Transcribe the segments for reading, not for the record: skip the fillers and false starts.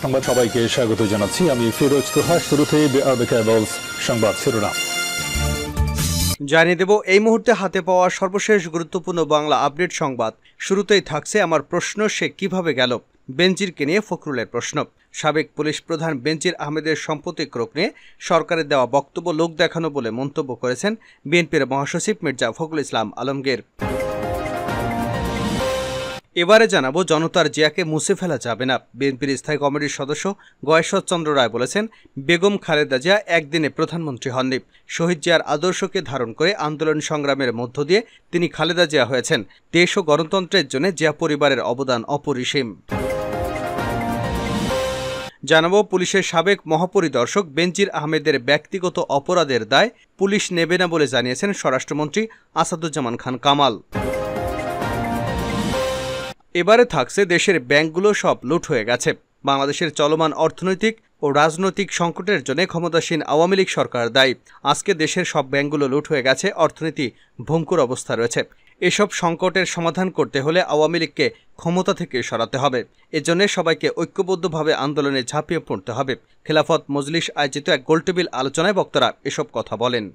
সংবাদ সবাইকে স্বাগত জানাচ্ছি। আমি ফিরোজ তোহা। শুরুতে সংবাদ শিরোনাম জানিয়ে দেব এই মুহূর্তে হাতে পাওয়া সর্বশেষ গুরুত্বপূর্ণ বাংলা আপডেট সংবাদ। শুরুতেই থাকছে আমার প্রশ্ন, সে কিভাবে গেল। বেনজিরকে নিয়ে ফখরুলের প্রশ্ন। সাবেক পুলিশ প্রধান বেনজির আহমেদের সম্পত্তি ক্রোক নিয়ে সরকারের দেওয়া বক্তব্য লোক দেখানো বলে মন্তব্য করেছেন বিএনপির মহাসচিব মির্জা ফখরুল ইসলাম আলমগীর। এবারে জানাবো, জনতার জিয়াকে মুছে ফেলা যাবে না। বিএনপির স্থায়ী কমিটির সদস্য গয়েশ্বর চন্দ্র রায় বলেছেন, বেগম খালেদা জিয়া একদিনে প্রধানমন্ত্রী হননি। শহীদ জিয়ার আদর্শকে ধারণ করে আন্দোলন সংগ্রামের মধ্য দিয়ে তিনি খালেদা জিয়া হয়েছেন। দেশ ও গণতন্ত্রের জন্য জিয়া পরিবারের অবদান অপরিসীম। জানাবো, পুলিশের সাবেক মহাপরিদর্শক বেনজির আহমেদের ব্যক্তিগত অপরাধের দায় পুলিশ নেবে না বলে জানিয়েছেন স্বরাষ্ট্রমন্ত্রী আসাদুজ্জামান খান কামাল। এবারে থাকছে, দেশের ব্যাংকগুলো সব লুট হয়ে গেছে। বাংলাদেশের চলমান অর্থনৈতিক ও রাজনৈতিক সংকটের জন্য ক্ষমতাসীন আওয়ামী লীগ সরকার দায়ী। আজকে দেশের সব ব্যাংকগুলো লুট হয়ে গেছে, অর্থনীতি ভঙ্গুর অবস্থা রয়েছে। এসব সংকটের সমাধান করতে হলে আওয়ামী লীগকে ক্ষমতা থেকে সরাতে হবে। এজন্য সবাইকে ঐক্যবদ্ধভাবে আন্দোলনে ঝাঁপিয়ে পড়তে হবে। খেলাফত মজলিস আয়োজিত এক গোলটেবিল আলোচনায় বক্তারা এসব কথা বলেন।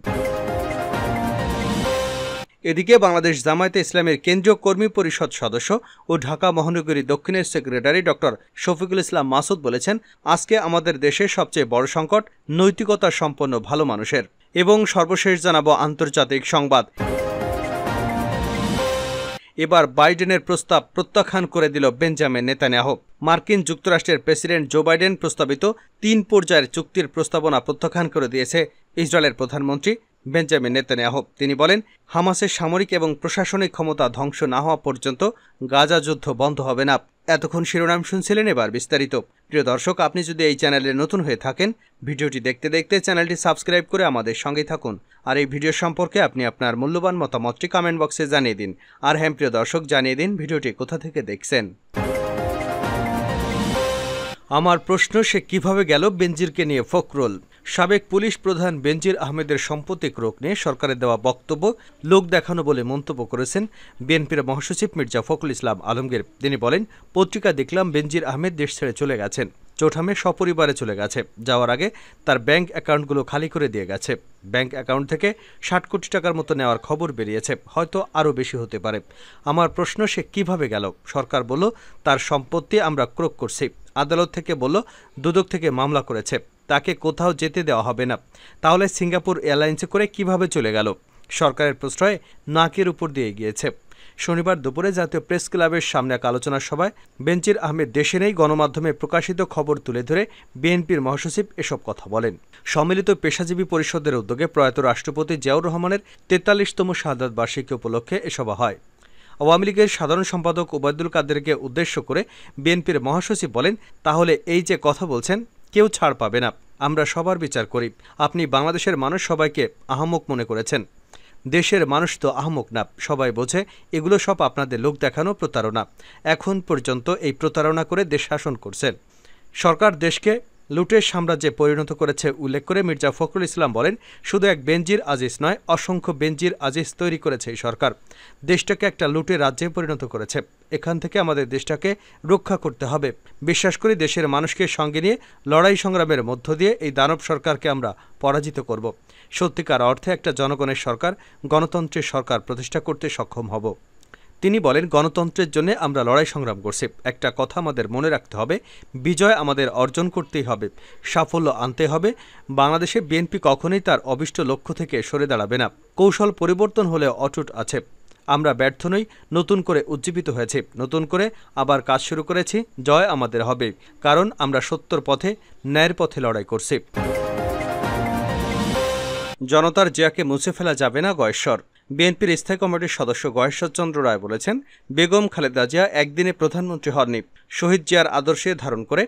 এদিকে বাংলাদেশ জামায়াতে ইসলামের কেন্দ্রীয় কর্মী পরিষদ সদস্য ও ঢাকা মহানগরী দক্ষিণের সেক্রেটারি ডক্টর শফিকুল ইসলাম মাসুদ বলেছেন, আজকে আমাদের দেশের সবচেয়ে বড় সংকট নৈতিকতা সম্পন্ন ভালো মানুষের। এবং সর্বশেষ জানাবো আন্তর্জাতিক সংবাদ। এবার বাইডেনের প্রস্তাব প্রত্যাখ্যান করে দিল বেঞ্জামিন নেতানিয়াহু। মার্কিন যুক্তরাষ্ট্রের প্রেসিডেন্ট জো বাইডেন প্রস্তাবিত 3 পর্যায়ের চুক্তির প্রস্তাবনা প্রত্যাখ্যান করে দিয়েছে ইসরায়েলের প্রধানমন্ত্রী বেঞ্জামিন নেতানিয়াহু। তিনি বলেন, হামাসের সামরিক এবং প্রশাসনিক ক্ষমতা ধ্বংস না হওয়া পর্যন্ত গাজা যুদ্ধ বন্ধ হবে না। এতক্ষণ শিরোনাম শুনছিলেন, এবার বিস্তারিত। প্রিয় দর্শক, আপনি যদি এই চ্যানেলে নতুন হয়ে থাকেন, ভিডিওটি দেখতে দেখতে চ্যানেলটি সাবস্ক্রাইব করে আমাদের সঙ্গেই থাকুন। আর এই ভিডিও সম্পর্কে আপনি আপনার মূল্যবান মতামতটি কমেন্ট বক্সে জানিয়ে দিন। আর হ্যাঁ প্রিয় দর্শক, জানিয়ে দিন ভিডিওটি কোথা থেকে দেখছেন। আমার প্রশ্ন, সে কিভাবে গেল। বেনজিরকে নিয়ে ফখরুল। সাবেক পুলিশ প্রধান বেনজির আহমেদের সম্পত্তি ক্রোক নিয়ে সরকারের দেওয়া বক্তব্য লোক দেখানো বলে মন্তব্য করেছেন বিএনপির মহাসচিব মির্জা ফখরুল ইসলাম আলমগীর। তিনি বলেন, পত্রিকা দেখলাম বেনজির আহমেদ দেশ ছেড়ে চলে গেছেন। চৌঠামে সপরিবারে চলে গেছে। যাওয়ার আগে তার ব্যাংক অ্যাকাউন্টগুলো খালি করে দিয়ে গেছে। ব্যাংক অ্যাকাউন্ট থেকে 60 কোটি টাকার মতো নেওয়ার খবর বেরিয়েছে, হয়তো আরও বেশি হতে পারে। আমার প্রশ্ন, সে কিভাবে গেল। সরকার বলল তার সম্পত্তি আমরা ক্রোক করছি। আদালত থেকে বলল দুদক থেকে মামলা করেছে, তাকে কোথাও যেতে দেওয়া হবে না। তাহলে সিঙ্গাপুর এয়ারলাইন্সে করে কিভাবে চলে গেল। সরকারের প্রশ্রয়ে নাকের উপর দিয়ে গিয়েছে। শনিবার দুপুরে জাতীয় প্রেস ক্লাবের সামনে এক আলোচনা সভায় বেনজির আহমেদ দেশে নেই গণমাধ্যমে প্রকাশিত খবর তুলে ধরে বিএনপির মহাসচিব এসব কথা বলেন। সম্মিলিত পেশাজীবী পরিষদের উদ্যোগে প্রয়াত রাষ্ট্রপতি জিয়াউর রহমানের 43তম শাহাদাত বার্ষিকী উপলক্ষে এ সভা হয়। আওয়ামী লীগের সাধারণ সম্পাদক ওবায়দুল কাদেরকে উদ্দেশ্য করে বিএনপির মহাসচিব বলেন, তাহলে এই যে কথা বলছেন, কেউ ছাড় পাবে না। আমরা সবার বিচার করি। আপনি বাংলাদেশের মানুষ সবাইকে আহাম্মক মনে করেছেন। দেশের মানুষ তো আহাম্মক না, সবাই বোঝে এগুলো সব আপনাদের লোক দেখানো প্রতারণা। এখন পর্যন্ত এই প্রতারণা করে দেশ শাসন করছেন। সরকার দেশকে লুটের সাম্রাজ্যে পরিণত করেছে উল্লেখ করে মির্জা ফখরুল ইসলাম বলেন, শুধু এক বেনজির আজিজ নয়, অসংখ্য বেনজির আজিজ তৈরি করেছে এই সরকার। দেশটাকে একটা লুটের রাজ্যে পরিণত করেছে। এখান থেকে আমাদের দেশটাকে রক্ষা করতে হবে। বিশ্বাস করি দেশের মানুষকে সঙ্গে নিয়ে লড়াই সংগ্রামের মধ্য দিয়ে এই দানব সরকারকে আমরা পরাজিত করব। সত্যিকার অর্থে একটা জনগণের সরকার, গণতন্ত্রের সরকার প্রতিষ্ঠা করতে সক্ষম হব। তিনি বলেন, গণতন্ত্রের জন্য আমরা লড়াই সংগ্রাম করছি। একটা কথা আমাদের মনে রাখতে হবে, বিজয় আমাদের অর্জন করতেই হবে, সাফল্য আনতে হবে। বাংলাদেশে বিএনপি কখনোই তার অভিষ্ট লক্ষ্য থেকে সরে দাঁড়াবে না। কৌশল পরিবর্তন হলে অটুট আছে। আমরা ব্যর্থ নই, নতুন করে উজ্জীবিত হয়েছি, নতুন করে আবার কাজ শুরু করেছি। জয় আমাদের হবে, কারণ আমরা সত্যর পথে, ন্যায়ের পথে লড়াই করছি। জনতার জিয়াকে মুছে ফেলা যাবে না, গয়েশ্বর। বিএনপির স্থায়ী কমিটির সদস্য গয়েশ্বর চন্দ্র রায় বলেছেন, বেগম খালেদা জিয়া একদিনে প্রধানমন্ত্রী হননি। শহীদ জিয়ার আদর্শে ধারণ করে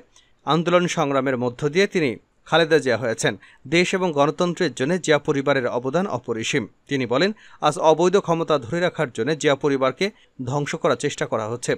আন্দোলন সংগ্রামের মধ্য দিয়ে তিনি খালেদা জিয়া হয়েছেন। দেশ এবং গণতন্ত্রের জন্য জিয়া পরিবারের অবদান অপরিসীম। তিনি বলেন, আজ অবৈধ ক্ষমতা ধরে রাখার জন্য জিয়া পরিবারকে ধ্বংস করার চেষ্টা করা হচ্ছে।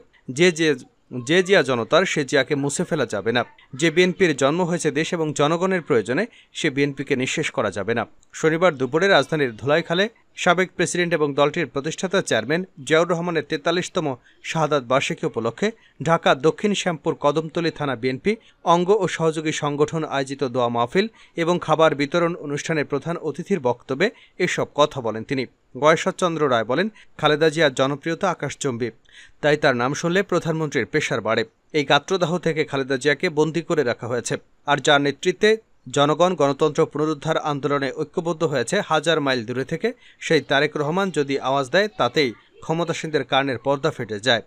যে জিয়া জনতার, সে জিয়াকে মুছে ফেলা যাবে না। যে বিএনপির জন্ম হয়েছে দেশ এবং জনগণের প্রয়োজনে, সে বিএনপিকে নিঃশেষ করা যাবে না। শনিবার দুপুরে রাজধানীর ধোলাইখালে সাবেক প্রেসিডেন্ট এবং দলটির প্রতিষ্ঠাতা চেয়ারম্যান জিয়াউর রহমানের ৪৩তম শাহাদাত বার্ষিকী উপলক্ষে ঢাকা দক্ষিণ শ্যামপুর কদমতলী থানা বিএনপি অঙ্গ ও সহযোগী সংগঠন আয়োজিত দোয়া মাহফিল এবং খাবার বিতরণ অনুষ্ঠানের প্রধান অতিথির বক্তব্যে এসব কথা বলেন তিনি। গয়েশ্বরচন্দ্র রায় বলেন, খালেদা জিয়ার জনপ্রিয়তা আকাশচুম্বী, তাই তার নাম শুনলে প্রধানমন্ত্রীর প্রেসার বাড়ে। এই গাত্রদাহ থেকে খালেদা জিয়াকে বন্দী করে রাখা হয়েছে, আর যার নেতৃত্বে জনগণ গণতন্ত্র পুনরুদ্ধার আন্দোলনে ঐক্যবদ্ধ হয়েছে হাজার মাইল দূরে থেকে, সেই তারেক রহমান যদি আওয়াজ দেয় তাতেই ক্ষমতাসীনদের কানের পর্দা ফেটে যায়।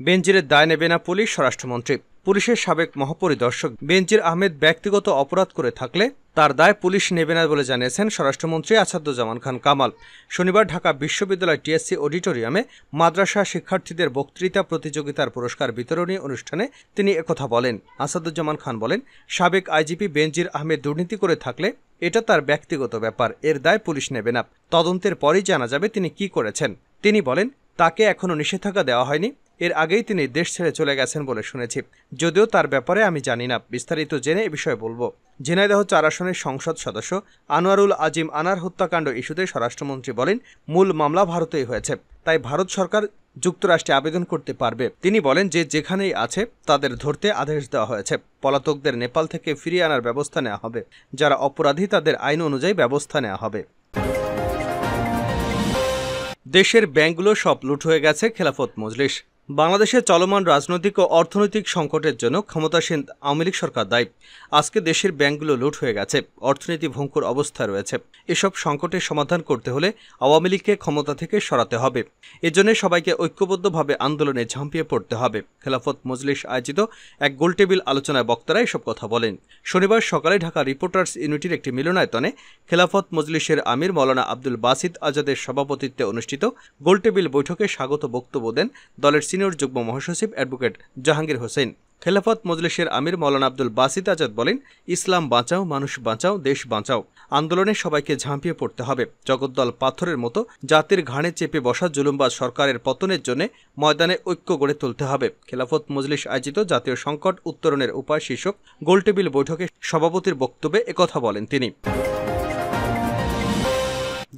বেনজিরের দায় নেবে না পুলিশ। স্বরাষ্ট্রমন্ত্রী পুলিশের সাবেক মহাপরিদর্শক বেনজির আহমেদ ব্যক্তিগত অপরাধ করে থাকলে তার দায় পুলিশ নেবে না বলে জানিয়েছেন স্বরাষ্ট্রমন্ত্রী আসাদুজ্জামান খান কামাল। শনিবার ঢাকা বিশ্ববিদ্যালয় টিএসসি অডিটোরিয়ামে মাদ্রাসা শিক্ষার্থীদের বক্তৃতা প্রতিযোগিতার পুরস্কার বিতরণী অনুষ্ঠানে তিনি একথা বলেন। আসাদুজ্জামান খান বলেন, সাবেক আইজিপি বেনজির আহমেদ দুর্নীতি করে থাকলে এটা তার ব্যক্তিগত ব্যাপার, এর দায় পুলিশ নেবে না। তদন্তের পরই জানা যাবে তিনি কি করেছেন। তিনি বলেন, তাকে এখনো নিষেধাজ্ঞা দেওয়া হয়নি, এর আগেই তিনি দেশ ছেড়ে চলে গেছেন বলে শুনেছি, যদিও তার ব্যাপারে আমি জানি না। বিস্তারিত জেনে এ বিষয়ে বলবো। ঝিনাইদহ ৪ আসনের সংসদ সদস্য আনোয়ারুল আজিম আনার হত্যাকাণ্ড ইস্যুতে স্বরাষ্ট্রমন্ত্রী বলেন, মূল মামলা ভারতেই হয়েছে, তাই ভারত সরকার যুক্তরাষ্ট্রে আবেদন করতে পারবে। তিনি বলেন যে যেখানেই আছে তাদের ধরতে আদেশ দেওয়া হয়েছে। পলাতকদের নেপাল থেকে ফিরিয়ে আনার ব্যবস্থা নেওয়া হবে, যারা অপরাধী তাদের আইন অনুযায়ী ব্যবস্থা নেওয়া হবে। দেশের ব্যাংকগুলো সব লুট হয়ে গেছে খেলাফত মজলিস। বাংলাদেশে চলমান রাজনৈতিক ও অর্থনৈতিক সংকটের জন্য ক্ষমতাসীন আওয়ামী লীগ সরকার দায়ী। আজকে দেশের ব্যাংকগুলো লুট হয়ে গেছে, অর্থনীতি ভঙ্গুর অবস্থায় রয়েছে। এসব সংকটের সমাধান করতে হলে আওয়ামী লীগকে ক্ষমতা থেকে সরাতে হবে। এজন্য সবাইকে ঐক্যবদ্ধভাবে আন্দোলনে ঝাঁপিয়ে পড়তে হবে। খেলাফত মজলিস আয়োজিত এক গোলটেবিল আলোচনায় বক্তারা এসব কথা বলেন। শনিবার সকালে ঢাকা রিপোর্টার্স ইউনিটির একটি মিলনায়তনে খেলাফত মজলিসের আমির মৌলানা আব্দুল বাসিত আজাদের সভাপতিত্বে অনুষ্ঠিত গোলটেবিল বৈঠকে স্বাগত বক্তব্য দেন দলের সিনিয়র যুগ্ম মহাসচিব অ্যাডভোকেট জাহাঙ্গীর হোসেন। খেলাফত মজলিসের আমির মৌলানা আব্দুল বাসিত আজাদ বলেন, ইসলাম বাঁচাও, মানুষ বাঁচাও, দেশ বাঁচাও। আন্দোলনে সবাইকে ঝাঁপিয়ে পড়তে হবে। জগদ্দল পাথরের মতো জাতির ঘাড়ে চেপে বসা জুলুমবাজ সরকারের পতনের জন্য ময়দানে ঐক্য গড়ে তুলতে হবে। খেলাফত মজলিস আয়োজিত জাতীয় সংকট উত্তরণের উপায় শীর্ষক গোলটেবিল বৈঠকে সভাপতির বক্তব্যে একথা বলেন তিনি।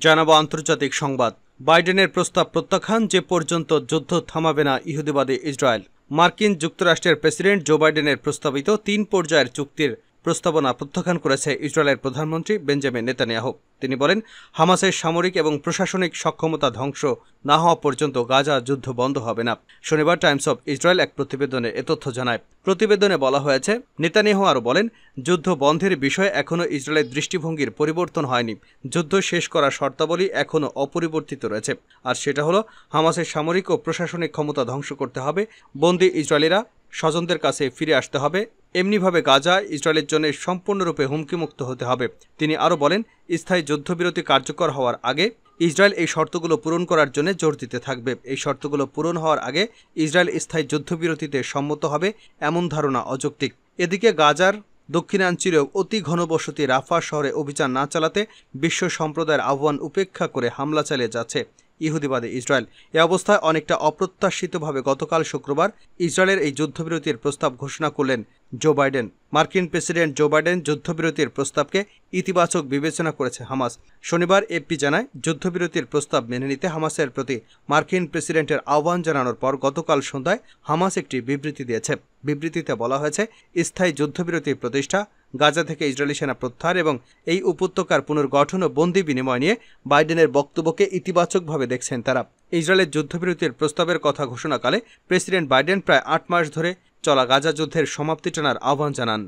জানাবো আন্তর্জাতিক সংবাদ। বাইডেনের প্রস্তাব প্রত্যাখ্যান, যে পর্যন্ত যুদ্ধ থামাবে না ইহুদিবাদী ইসরায়েল। মার্কিন যুক্তরাষ্ট্রের প্রেসিডেন্ট জো বাইডেনের প্রস্তাবিত 3 পর্যায়ের চুক্তির প্রস্তাবনা প্রত্যাখ্যান করেছে ইসরায়েলের প্রধানমন্ত্রী বেঞ্জামিন নেতানিয়াহু। তিনি বলেন, হামাসের সামরিক এবং প্রশাসনিক সক্ষমতা ধ্বংস না হওয়া পর্যন্ত গাজা যুদ্ধ বন্ধ হবে না। শনিবার টাইমস অব ইসরায়েল এক প্রতিবেদনে এ তথ্য জানায়। প্রতিবেদনে বলা হয়েছে, নেতানিয়াহু আরও বলেন, যুদ্ধ বন্ধের বিষয়ে এখনও ইসরায়েলের দৃষ্টিভঙ্গির পরিবর্তন হয়নি। যুদ্ধ শেষ করার শর্তাবলী এখনও অপরিবর্তিত রয়েছে, আর সেটা হলো হামাসের সামরিক ও প্রশাসনিক ক্ষমতা ধ্বংস করতে হবে, বন্দী ইসরায়েলিরা স্বজনদের কাছে ফিরে আসতে হবে, এমনিভাবে গাজা ইসরায়েলের জন্য সম্পূর্ণরূপে হুমকিমুক্ত হতে হবে। তিনি আরও বলেন, স্থায়ী যুদ্ধবিরতি কার্যকর হওয়ার আগে ইসরায়েল এই শর্তগুলো পূরণ করার জন্য জোর দিতে থাকবে। এই শর্তগুলো পূরণ হওয়ার আগে ইসরায়েল স্থায়ী যুদ্ধবিরতিতে সম্মত হবে, এমন ধারণা অযৌক্তিক। এদিকে গাজার দক্ষিণাঞ্চলীয় অতি ঘনবসতি রাফা শহরে অভিযান না চালাতে বিশ্ব সম্প্রদায়ের আহ্বান উপেক্ষা করে হামলা চালিয়ে যাচ্ছে ইহুদিবাদী ইসরায়েল। এ অবস্থায় অনেকটা অপ্রত্যাশিতভাবে গতকাল শুক্রবার ইসরায়েলের এই যুদ্ধবিরতির প্রস্তাব ঘোষণা করলেন জো বাইডেন। মার্কিন প্রেসিডেন্ট জো বাইডেন যুদ্ধবিরতির প্রস্তাবকে ইতিবাচক বিবেচনা করেছে হামাস। শনিবার এপি জানায়, যুদ্ধবিরতির প্রস্তাব মেনে নিতে হামাসের প্রতি মার্কিন প্রেসিডেন্টের আহ্বান জানানোর পর গতকাল সন্ধ্যায় হামাস একটি বিবৃতি দিয়েছে। বিবৃতিতে বলা হয়েছে, স্থায়ী যুদ্ধবিরতির প্রতিষ্ঠা, গাজা থেকে ইসরায়েলি সেনা প্রত্যাহার এবং এই উপত্যকার পুনর্গঠন ও বন্দি বিনিময় নিয়ে বাইডেনের বক্তব্যকে ইতিবাচকভাবে দেখছেন তারা। ইসরায়েলের যুদ্ধবিরতির প্রস্তাবের কথা ঘোষণাকালে প্রেসিডেন্ট বাইডেন প্রায় 8 মাস ধরে চলা গাজা যুদ্ধের সমাপ্তি টানার আহ্বান জানান।